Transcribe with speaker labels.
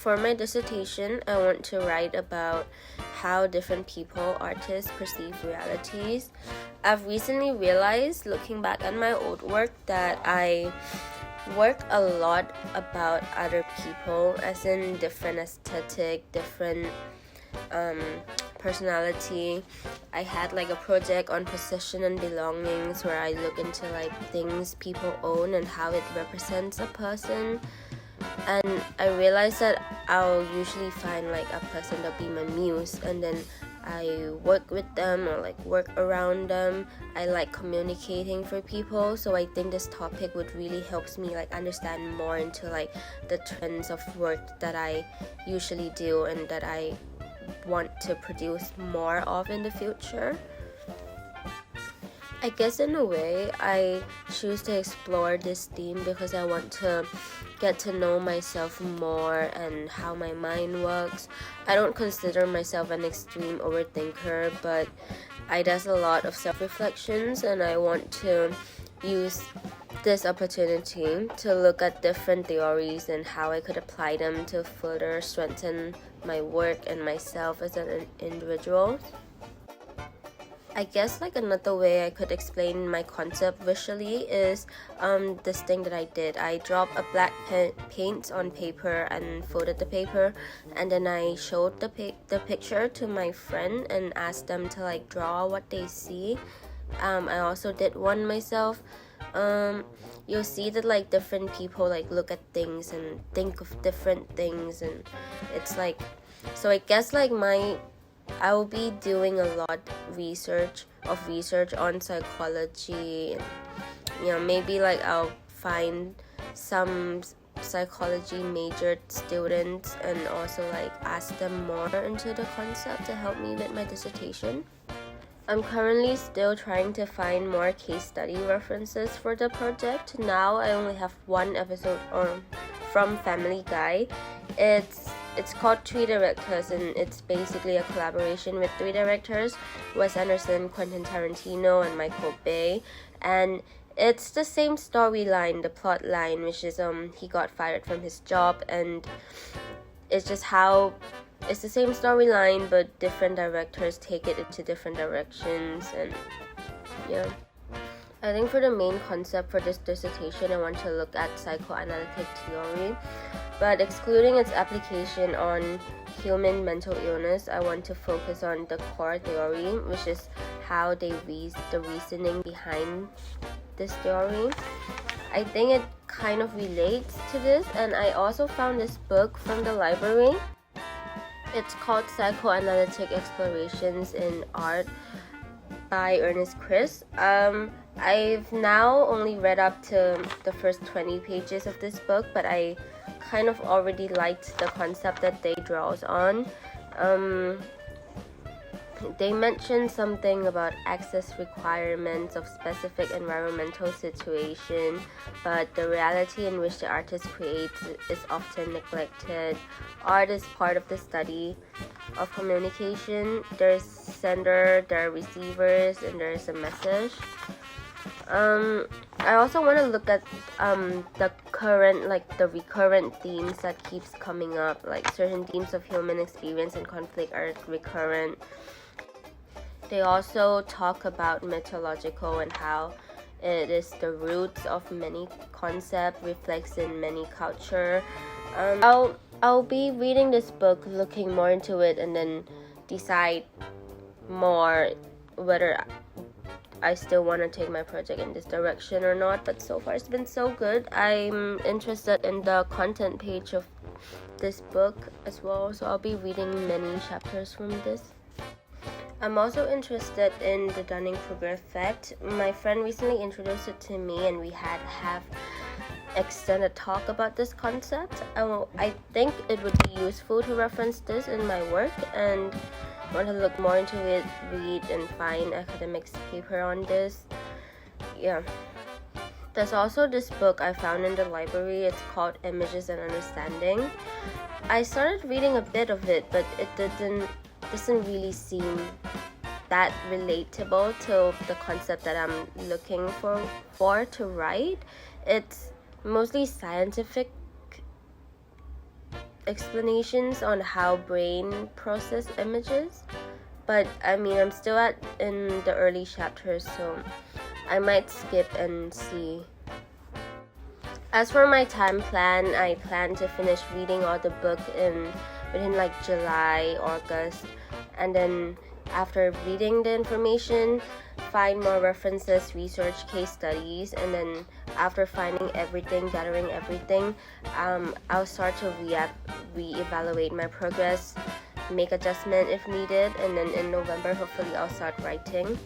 Speaker 1: for my dissertation, I want to write about how different people, artists, perceive realities. I've recently realized, looking back at my old work, that I work a lot about other people, as in different aesthetic, different personality. I had like a project on possession and belongings where I look into like things people own and how it represents a person. And I realized that I'll usually find like a person that'll be my muse, and then I work with them or like work around them. I like communicating for people, so I think this topic would really helps me like understand more into like the trends of work that I usually do and that I want to produce more of in the future. I guess in a way I choose to explore this theme because I want to get to know myself more and how my mind works. I don't consider myself an extreme overthinker, but I does a lot of self-reflections, and I want to use this opportunity to look at different theories and how I could apply them to further strengthen my work and myself as an individual. I guess like another way I could explain my concept visually is this thing that I did. I dropped a black paint on paper and folded the paper, and then I showed the picture to my friend and asked them to like draw what they see. I also did one myself. You'll see that like different people like look at things and think of different things, and it's like, so I guess like I will be doing a lot research on psychology, and maybe like I'll find some psychology majored students and also like ask them more into the concept to help me with my dissertation. I'm currently still trying to find more case study references for the project. Now I only have one episode from Family Guy. It's called Three Directors, and it's basically a collaboration with three directors: Wes Anderson, Quentin Tarantino, and Michael Bay. And it's the same storyline, the plot line, which is he got fired from his job, and it's just how it's the same storyline, but different directors take it into different directions. And yeah, I think for the main concept for this dissertation, I want to look at psychoanalytic theory, but excluding its application on human mental illness, I want to focus on the core theory, which is how they the reasoning behind this theory. I think it kind of relates to this, and I also found this book from the library. It's called Psychoanalytic Explorations in Art by Ernest Chris. I've now only read up to the first 20 pages of this book, but I kind of already liked the concept that they draws on. They mentioned something about access requirements of specific environmental situation, but the reality in which the artist creates is often neglected. Art is part of the study of communication. There's sender, there are receivers, and there's a message. I also want to look at the recurrent themes that keeps coming up. Like certain themes of human experience and conflict are recurrent. They also talk about mythological and how it is the roots of many concepts, reflects in many culture. I'll be reading this book, looking more into it, and then decide more whether I still want to take my project in this direction or not. But so far it's been so good. I'm interested in the content page of this book as well, so I'll be reading many chapters from this. I'm also interested in the Dunning-Kruger effect. My friend recently introduced it to me, and we had extended talk about this concept. I think it would be useful to reference this in my work, and want to look more into it, read and find academics paper on this. Yeah. There's also this book I found in the library. It's called Images and Understanding. I started reading a bit of it, but it doesn't really seem that relatable to the concept that I'm looking for to write. It's mostly scientific explanations on how brain process images, but I mean I'm still in the early chapters, so I might skip and see. As for my time plan, I plan to finish reading all the book within like July, August, and then after reading the information, find more references, research case studies, and then after finding everything, gathering everything, I'll start to reevaluate my progress, make adjustment if needed, and then in November hopefully I'll start writing.